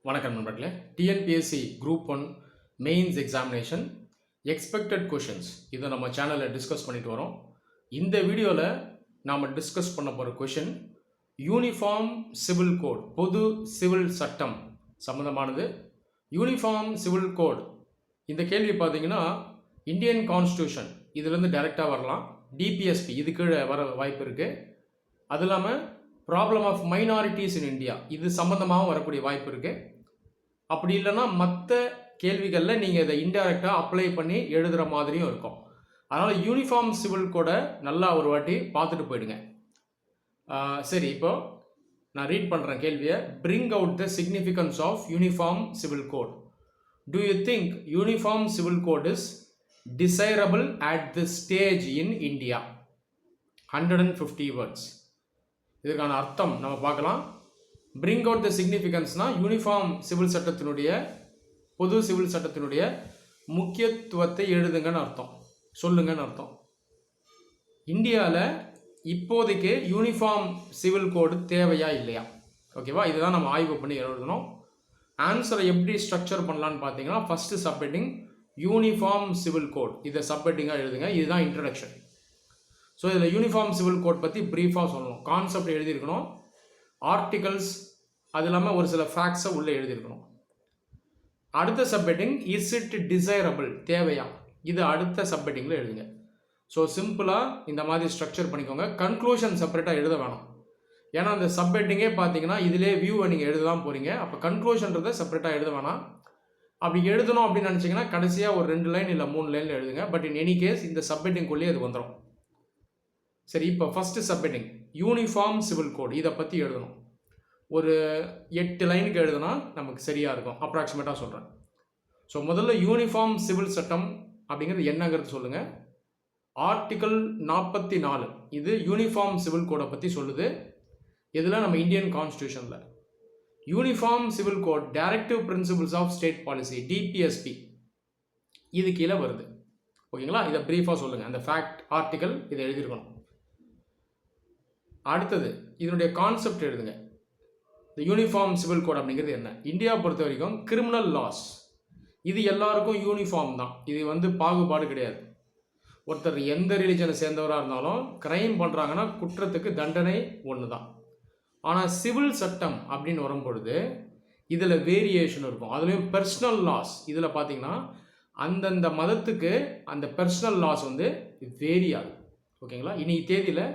வணக்கம் நண்பர்களே. TNPSC group 1 mains examination expected questions இதை நம்ம சேனலில் டிஸ்கஸ் பண்ணிட்டு வரோம். இந்த வீடியோவில் நாம் டிஸ்கஸ் பண்ண போகிற கொஷின் யூனிஃபார்ம் சிவில் கோட், பொது சிவில் சட்டம் சம்மந்தமானது. யூனிஃபார்ம் சிவில் கோட் இந்த கேள்வி பார்த்தீங்கன்னா இந்தியன் கான்ஸ்டியூஷன் இதுலேருந்து டைரெக்டாக வரலாம். டிபிஎஸ்பி இது கீழே வர வாய்ப்பு இருக்குது. அது இல்லாமல் problem of minorities in India இது சம்மந்தமாகவும் வரக்கூடிய வாய்ப்பு இருக்குது. அப்படி இல்லைன்னா மற்ற கேள்விகளில் நீங்கள் இதை இன்டைரக்டாக அப்ளை பண்ணி எழுதுகிற மாதிரியும் இருக்கும். அதனால் யூனிஃபார்ம் சிவில் கோடை நல்லா ஒரு வாட்டி பார்த்துட்டு போயிடுங்க. சரி, இப்போ நான் ரீட் பண்ணுறேன் கேள்வியை. Bring out the significance of uniform civil code. Do you think uniform civil code is desirable at this stage in India? 150 words. இதற்கான அர்த்தம் நம்ம பார்க்கலாம். பிரிங் அவுட் த சிக்னிஃபிகன்ஸ்னா யூனிஃபார்ம் சிவில் சட்டத்தினுடைய, பொது சிவில் சட்டத்தினுடைய முக்கியத்துவத்தை எழுதுங்கன்னு அர்த்தம், சொல்லுங்கன்னு அர்த்தம். இந்தியாவில் இப்போதைக்கு யூனிஃபார்ம் சிவில் கோடு தேவையா இல்லையா? ஓகேவா, இதுதான் நம்ம ஆய்வு பண்ணி எழுதணும். ஆன்சரை எப்படி ஸ்ட்ரக்சர் பண்ணலான்னு பார்த்தீங்கன்னா first subheading uniform civil code, இதை சப்ஹெட்டிங்காக எழுதுங்க. இதுதான் இன்ட்ரடக்ஷன். ஸோ இதில் யூனிஃபார்ம் சிவில் கோட் பற்றி ப்ரீஃபாக சொல்லணும், கான்செப்ட் எழுதியிருக்கணும், ஆர்டிகல்ஸ் அது இல்லாமல் ஒரு சில ஃபேக்ட்ஸை உள்ளே எழுதியிருக்கணும். அடுத்த சப்ஹெட்டிங் இஸ் இட் டிசைரபிள், தேவையா, இது அடுத்த சப்ஹெட்டிங்கில் எழுதுங்க. ஸோ சிம்பிளாக இந்த மாதிரி ஸ்ட்ரக்சர் பண்ணிக்கோங்க. கன்க்ளூஷன் செப்பரேட்டாக எழுத வேணாம். ஏன்னா அந்த சப்ஹெட்டிங்கே பார்த்தீங்கன்னா இதிலே வியூவை நீங்கள் எழுத தான் போகிறீங்க. அப்போ கன்க்ளூஷன்றதை செப்பரேட்டாக எழுத வேணாம். அப்படி எழுதணும் அப்படின்னு நினச்சிங்கன்னா கடைசியாக ஒரு 2 லைன் இல்லை 3 லைனில் எழுதுங்க. பட் இன் எனி கேஸ் இந்த சப்ஹெட்டிங்குள்ளேயே அது வந்துடும். சரி, இப்போ first subheading uniform civil code, இதை பற்றி எழுதணும். ஒரு 8 லைனுக்கு எழுதுனா நமக்கு சரியாக இருக்கும், அப்ராக்சிமேட்டாக சொல்கிறேன். ஸோ முதல்ல யூனிஃபார்ம் சிவில் சட்டம் அப்படிங்கிறது என்னங்கிறது சொல்லுங்கள். ஆர்டிக்கல் 44 இது யூனிஃபார்ம் சிவில் கோடை பற்றி சொல்லுது. இதில் நம்ம இந்தியன் கான்ஸ்டியூஷனில் uniform civil code directive principles of state policy DPSP இது கீழே வருது. ஓகேங்களா, இதை ப்ரீஃபாக சொல்லுங்கள். அந்த ஃபேக்ட் ஆர்டிக்கல் இதை எழுதியிருக்கணும். அடுத்தது இதனுடைய கான்செப்ட் எழுதுங்க. இந்த யூனிஃபார்ம் சிவில் கோட் அப்படிங்கிறது என்ன? இந்தியா பொறுத்த வரைக்கும் கிரிமினல் லாஸ் இது எல்லாருக்கும் யூனிஃபார்ம் தான். இது பாகுபாடு கிடையாது. ஒருத்தர் எந்த ரிலிஜனை சேர்ந்தவராக இருந்தாலும் கிரைம் பண்ணுறாங்கன்னா குற்றத்துக்கு தண்டனை ஒன்று தான். ஆனால் சிவில் சட்டம் அப்படின்னு வரும்பொழுது இதில் வேரியேஷன் இருக்கும். அதுலேயும் பர்சனல் லாஸ் இதில் பார்த்தீங்கன்னா அந்தந்த மதத்துக்கு அந்த பர்சனல் லாஸ் வேரி ஆகுது. ஓகேங்களா, இன்னைக்கு தேதியில்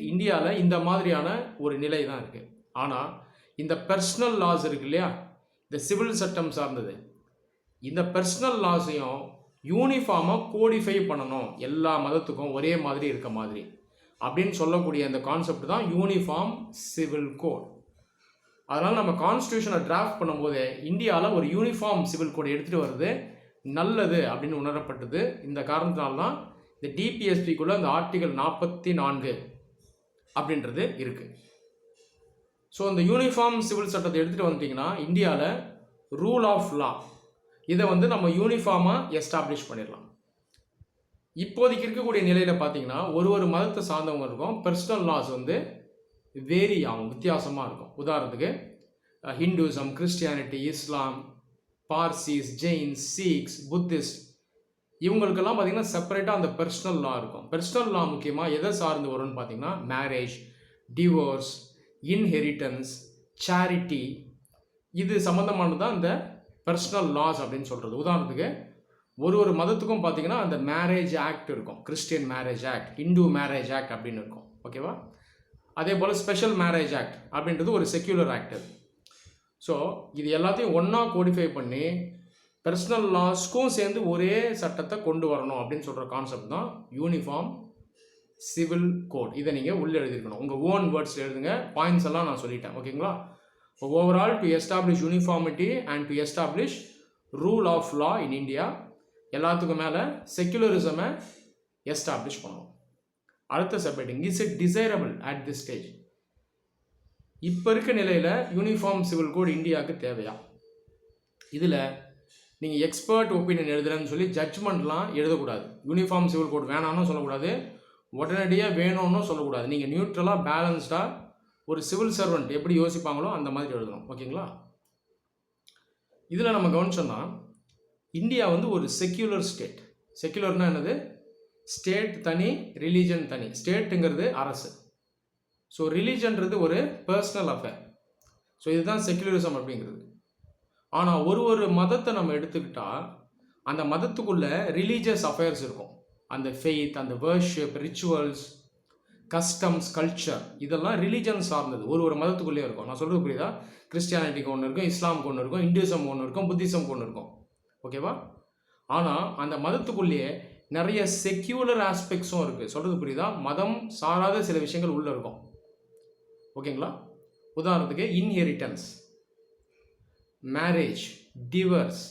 இந்தியாவில் இந்த மாதிரியான ஒரு நிலை தான் இருக்குது. ஆனால் இந்த பர்சனல் லாஸ் இருக்கு இல்லையா, இந்த சிவில் சட்டம் சார்ந்தது, இந்த பர்சனல் லாஸையும் யூனிஃபார்மாக கோடிஃபை பண்ணணும், எல்லா மதத்துக்கும் ஒரே மாதிரி இருக்க மாதிரி அப்படின்னு சொல்லக்கூடிய அந்த கான்செப்ட் தான் யூனிஃபார்ம் சிவில் கோட். அதனால் நம்ம கான்ஸ்டியூஷனை டிராஃப்ட் பண்ணும்போது இந்தியாவில் ஒரு யூனிஃபார்ம் சிவில் கோட் எடுத்துகிட்டு வருது நல்லது அப்படின்னு உணரப்பட்டது. இந்த காரணத்தினால்தான் இந்த டிபிஎஸ்பிக்குள்ளே அந்த ஆர்டிகல் 44 அப்படின்றது இருக்குது. ஸோ இந்த யூனிஃபார்ம் சிவில் சட்டத்தை எடுத்துகிட்டு வந்துட்டிங்கன்னா இந்தியாவில் ரூல் ஆஃப் லா இதை நம்ம யூனிஃபார்மாக எஸ்டாப்ளிஷ் பண்ணிடலாம். இப்போதைக்கு இருக்கக்கூடிய நிலையில் பார்த்தீங்கன்னா ஒரு மதத்தை சார்ந்தவங்க இருக்கும், பர்சனல் லாஸ் வேரி ஆகும், வித்தியாசமாக இருக்கும். உதாரணத்துக்கு ஹிந்துசம், கிறிஸ்டியானிட்டி, இஸ்லாம், பார்சிஸ், ஜெயின்ஸ், சீக்ஸ், புத்திஸ்ட் இவங்களுக்கெல்லாம் பார்த்தீங்கன்னா செப்பரேட்டாக அந்த பர்சனல் லா இருக்கும். பர்சனல் லா முக்கியமாக எதை சார்ந்து வரும்னு பார்த்தீங்கன்னா மேரேஜ், டிவோர்ஸ், இன்ஹெரிட்டன்ஸ், சேரிட்டி இது சம்மந்தமானது தான் இந்த பர்சனல் லாஸ் அப்படின்னு சொல்கிறது. உதாரணத்துக்கு ஒரு மதத்துக்கும் பார்த்தீங்கன்னா அந்த மேரேஜ் ஆக்ட் இருக்கும், Christian marriage act, Hindu marriage act அப்படின்னு இருக்கும். ஓகேவா, அதே போல் ஸ்பெஷல் மேரேஜ் ஆக்ட் அப்படின்றது ஒரு செக்யூலர் ஆக்ட். ஸோ இது எல்லாத்தையும் ஒன்றா கோடிஃபை பண்ணி பர்சனல் லாஸ்க்கும் சேர்ந்து ஒரே சட்டத்தை கொண்டு வரணும் அப்படின்னு சொல்கிற கான்செப்ட் தான் யூனிஃபார்ம் சிவில் கோட். இதை நீங்கள் உள்ளே எழுதிருக்கணும், உங்கள் ஓன் வேர்ட்ஸில் எழுதுங்க. பாயிண்ட்ஸ் எல்லாம் நான் சொல்லிட்டேன். ஓகேங்களா, overall to establish uniformity and to establish rule of law in India, எல்லாத்துக்கும் மேலே செக்யுலரிசமை எஸ்டாப்ளிஷ் பண்ணணும். அடுத்த subheading is it desirable at this stage. இப்போ இருக்க நிலையில் யூனிஃபார்ம் சிவில் கோட் இந்தியாவுக்கு தேவையா? இதில் நீங்கள் எக்ஸ்பர்ட் ஒப்பீனியன் எழுதுறேன்னு சொல்லி ஜட்ஜ்மெண்ட்லாம் எழுதக்கூடாது. யூனிஃபார்ம் சிவில் கோட் வேணாம்னு சொல்லக்கூடாது, உடனடியாக வேணும்னு சொல்லக்கூடாது. நீங்கள் நியூட்ரலாக பேலன்ஸ்டாக ஒரு சிவில் சர்வெண்ட் எப்படி யோசிப்பாங்களோ அந்த மாதிரி எழுதணும். ஓகேங்களா, இதில் நம்ம கவனிச்சோம்னா இந்தியா வந்து ஒரு செக்யூலர் ஸ்டேட். செக்யூலர்னா என்னது? ஸ்டேட் தனி, ரிலீஜன் தனி. ஸ்டேட்டுங்கிறது அரசு. ஸோ ரிலீஜன்றது ஒரு பர்சனல் அஃபேர். ஸோ இதுதான் செக்யூலரிசம் அப்படிங்கிறது. ஆனால் ஒரு மதத்தை நம்ம எடுத்துக்கிட்டால் அந்த மதத்துக்குள்ள ரிலீஜியஸ் அஃபேர்ஸ் இருக்கும். அந்த ஃபெய்த், அந்த வர்ஷிப், ரிச்சுவல்ஸ், கஸ்டம்ஸ், கல்ச்சர், இதெல்லாம் ரிலீஜன் சார்ந்தது. ஒரு மதத்துக்குள்ளேயே இருக்கும். நான் சொல்கிறது புரியுதா? கிறிஸ்டியானிட்டிக்கு ஒன்று இருக்கும், இஸ்லாமுக்கு ஒன்று இருக்கும், இந்துசம் ஒன்று இருக்கும், புத்திசம்க்கு ஒன்று இருக்கும். ஓகேவா? ஆனால் அந்த மதத்துக்குள்ளேயே நிறைய செக்யூலர் ஆஸ்பெக்ட்ஸும் இருக்குது. சொல்கிறது புரியுதா? மதம் சாராத சில விஷயங்கள் உள்ளே இருக்கும். ஓகேங்களா? உதாரணத்துக்கு இன்ஹெரிட்டன்ஸ், மேரேஜ், டிவர்ஸ்,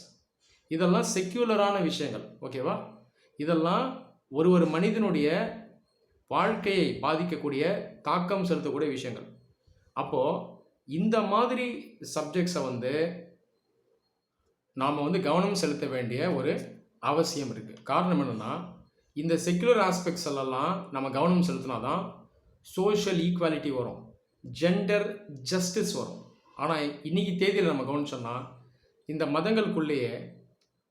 இதெல்லாம் செக்யூலரான விஷயங்கள். ஓகேவா? இதெல்லாம் ஒரு மனிதனுடைய வாழ்க்கையை பாதிக்கக்கூடிய, தாக்கம் செலுத்தக்கூடிய விஷயங்கள். அப்போது இந்த மாதிரி சப்ஜெக்ட்ஸை வந்து நாம் வந்து கவனம் செலுத்த வேண்டிய ஒரு அவசியம் இருக்குது. காரணம் என்னென்னா, இந்த செக்யூலர் ஆஸ்பெக்ட்ஸ் எல்லாம் நம்ம கவனம் செலுத்தினா தான் சோஷியல் ஈக்குவாலிட்டி வரும், ஜெண்டர் ஜஸ்டிஸ் வரும். ஆனால் இன்றைக்கி தேதியில் நம்ம கவனிச்சோம்னா இந்த மதங்களுக்குள்ளேயே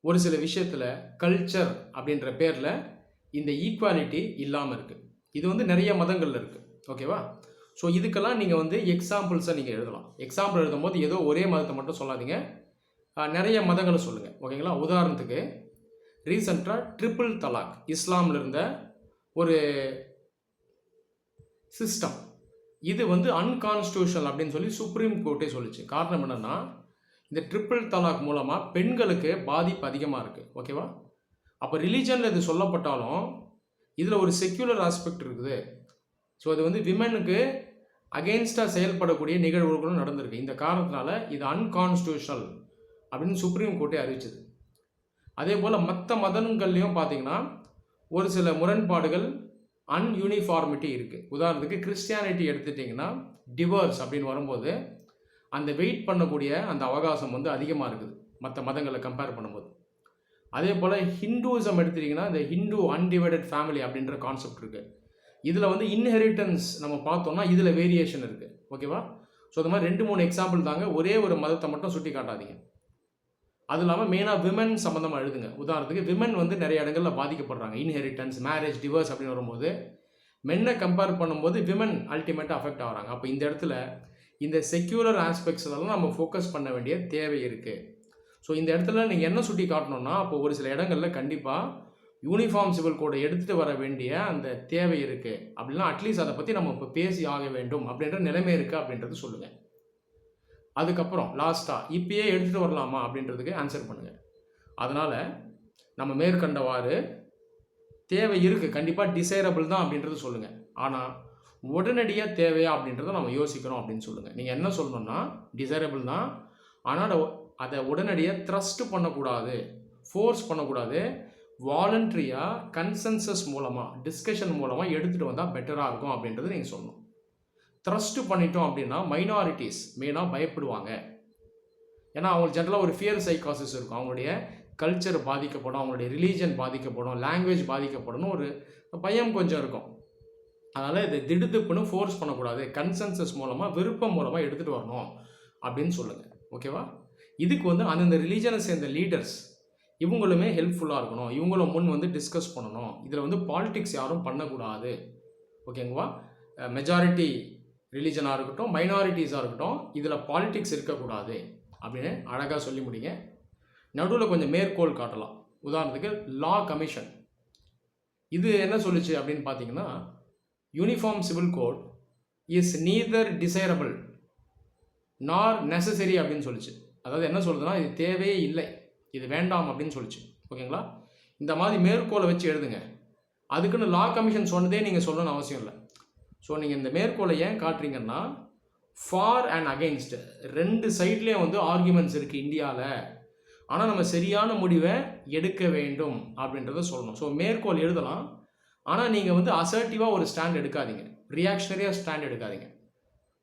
ஒரு சில விஷயத்தில் கல்ச்சர் அப்படின்ற பேரில் இந்த ஈக்குவாலிட்டி இல்லாமல் இருக்குது. இது வந்து நிறைய மதங்களில் இருக்குது. ஓகேவா? ஸோ இதுக்கெல்லாம் நீங்கள் வந்து எக்ஸாம்பிள்ஸை நீங்கள் எழுதலாம். எக்ஸாம்பிள் எழுதும் போது ஏதோ ஒரே மதத்தை மட்டும் சொல்லாதீங்க, நிறைய மதங்களை சொல்லுங்கள். ஓகேங்களா? உதாரணத்துக்கு ரீசெண்டாக ட்ரிபிள் தலாக் இஸ்லாமில் இருந்த ஒரு சிஸ்டம், இது வந்து அன்கான்ஸ்டியூஷனல் அப்படின்னு சொல்லி சுப்ரீம் கோர்ட்டே சொல்லிச்சு. காரணம் என்னென்னா, இந்த ட்ரிபிள் தலாக் மூலமாக பெண்களுக்கு பாதிப்பு அதிகமாக இருக்குது. ஓகேவா? அப்போ ரிலீஜனில் இது சொல்லப்பட்டாலும் இதில் ஒரு செக்யூலர் ஆஸ்பெக்ட் இருக்குது. ஸோ இது வந்து விமனுக்கு அகெயின்ஸ்டாக செயல்படக்கூடிய நிகழ்வுகளும் நடந்திருக்கு. இந்த காரணத்தினால இது அன்கான்ஸ்டியூஷனல் அப்படின்னு சுப்ரீம் கோர்ட்டே அறிவிச்சது. அதே போல் மற்ற மதங்கள்லையும் பார்த்தீங்கன்னா ஒரு சில முரண்பாடுகள், அன்யூனிஃபார்மிட்டி இருக்குது. உதாரணத்துக்கு கிறிஸ்டியானிட்டி எடுத்துட்டிங்கன்னா டிவோர்ஸ் அப்படின்னு வரும்போது அந்த வெயிட் பண்ணக்கூடிய அந்த அவகாசம் வந்து அதிகமாக இருக்குது மற்ற மதங்களை கம்பேர் பண்ணும்போது. அதே போல் ஹிந்துவிசம் எடுத்துட்டிங்கன்னா இந்த ஹிந்து அன்டிவைடட் ஃபேமிலி அப்படின்ற கான்செப்ட் இருக்குது. இதில் வந்து இன்ஹெரிட்டன்ஸ் நம்ம பார்த்தோம்னா இதில் வேரியேஷன் இருக்குது. ஓகேவா? ஸோ அது மாதிரி 2-3 எக்ஸாம்பிள் தாங்க, ஒரே ஒரு மதத்தை மட்டும் சுட்டி காட்டாதீங்க. அது இல்லாமல் மெயினாக விமன் சம்மந்தமாக எழுதுங்க. உதாரணத்துக்கு விமன் வந்து நிறைய இடங்களில் பாதிக்கப்படுறாங்க. இன்ஹெரிட்டன்ஸ், மேரேஜ், டிவோர்ஸ் அப்படின்னு வரும்போது மென்னை கம்பேர் பண்ணும்போது விமன் அல்டிமேட்டாக அஃபெக்ட் ஆகிறாங்க. அப்போ இந்த இடத்துல இந்த செக்யூலர் ஆஸ்பெக்ட்ஸ் எல்லாம் நம்ம ஃபோக்கஸ் பண்ண வேண்டிய தேவை இருக்குது. ஸோ இந்த இடத்துல நீங்கள் என்ன சுட்டி காட்டணும்னா, அப்போ ஒரு சில இடங்களில் கண்டிப்பாக யூனிஃபார்ம் சிவில் கோடை எடுத்துகிட்டு வர வேண்டிய அந்த தேவை இருக்குது. அப்படின்னா அட்லீஸ்ட் அதை பற்றி நம்ம இப்போ பேசி ஆக வேண்டும் அப்படின்ற நிலைமை இருக்குது அப்படின்றது சொல்லுங்கள். அதுக்கப்புறம் லாஸ்ட்டாக இப்பயே எடுத்துகிட்டு வரலாமா அப்படின்றதுக்கு ஆன்சர் பண்ணுங்கள். அதனால் நம்ம மேற்கண்டவாறு தேவை இருக்குது, கண்டிப்பாக டிசைரபிள் தான் அப்படின்றது சொல்லுங்கள். ஆனால் உடனடியாக தேவையா அப்படின்றத நம்ம யோசிக்கிறோம் அப்படின்னு சொல்லுங்கள். நீங்கள் என்ன சொல்லணும்னா டிசைரபிள் தான், ஆனால் அதை உடனடியாக த்ரஸ்ட் பண்ணக்கூடாது, ஃபோர்ஸ் பண்ணக்கூடாது. வாலண்ட்ரியாக கன்சென்சஸ் மூலமாக, டிஸ்கஷன் மூலமாக எடுத்துகிட்டு வந்தால் பெட்டராக இருக்கும் அப்படின்றது நீங்கள் சொல்லணும். த்ரஸ்ட்டு பண்ணிட்டோம் அப்படின்னா மைனாரிட்டிஸ் மெயினாக பயப்படுவாங்க. ஏன்னா அவங்களுக்கு ஜென்ரலாக ஒரு ஃபியர் சைக்காசிஸ் இருக்கும். அவங்களுடைய கல்ச்சர் பாதிக்கப்படும், அவங்களுடைய ரிலீஜன் பாதிக்கப்படும், லாங்குவேஜ் பாதிக்கப்படும், ஒரு பயம் கொஞ்சம் இருக்கும். அதனால் இதை திடுத்துப்புன்னு ஃபோர்ஸ் பண்ணக்கூடாது, கன்சென்சஸ் மூலமாக, விருப்பம் மூலமாக எடுத்துகிட்டு வரணும் அப்படின்னு சொல்லுங்கள். ஓகேவா? இதுக்கு வந்து அந்தந்த ரிலீஜனை சேர்ந்த லீடர்ஸ் இவங்களுமே ஹெல்ப்ஃபுல்லாக இருக்கணும். இவங்களும் முன் வந்து டிஸ்கஸ் பண்ணணும். இதில் வந்து பாலிடிக்ஸ் யாரும் பண்ணக்கூடாது. ஓகேங்களா? மெஜாரிட்டி ரிலீஜனாக இருக்கட்டும், மைனாரிட்டிஸாக இருக்கட்டும், இதில் பாலிடிக்ஸ் இருக்கக்கூடாது அப்படின்னு அழகாக சொல்லி முடிங்க. நடுவில் கொஞ்சம் மேற்கோள் காட்டலாம். உதாரணத்துக்கு லா கமிஷன் இது என்ன சொல்லுச்சு அப்படின்னு பார்த்தீங்கன்னா, uniform civil code is neither desirable nor necessary அப்படின்னு சொல்லிச்சு. அதாவது என்ன சொல்லுதுன்னா, இது தேவையே இல்லை, இது வேண்டாம் அப்படின்னு சொல்லிச்சு. ஓகேங்களா? இந்த மாதிரி மேற்கோளை வச்சு எழுதுங்க. அதுக்குன்னு லா கமிஷன் சொன்னதே நீங்கள் சொல்லணும்னு அவசியம் இல்லை. ஸோ நீங்கள் இந்த மேற்கோளை ஏன் காட்டுறீங்கன்னா, ஃபார் அண்ட் அகெயின்ஸ்ட் ரெண்டு சைட்லேயும் வந்து ஆர்குமெண்ட்ஸ் இருக்குது இந்தியாவில். ஆனால் நம்ம சரியான முடிவை எடுக்க வேண்டும் அப்படின்றத சொல்லணும். ஸோ மேற்கோள் எழுதலாம், ஆனால் நீங்கள் வந்து அசர்ட்டிவாக ஒரு ஸ்டாண்ட் எடுக்காதீங்க, ரியாக்ஷனரியாக ஸ்டாண்ட் எடுக்காதீங்க.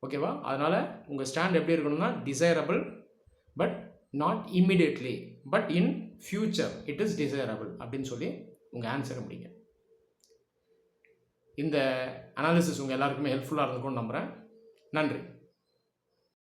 ஓகேவா? அதனால் உங்கள் ஸ்டாண்ட் எப்படி இருக்கணும்னா, desirable but not immediately, but in future it is desirable அப்படின்னு சொல்லி உங்கள் ஆன்சரை முடிங்க. இந்த அனாலிசிஸ் உங்கள் எல்லாருக்குமே ஹெல்ப்ஃபுல்லாக இருந்திருக்கும்னு நம்புகிறேன். நன்றி.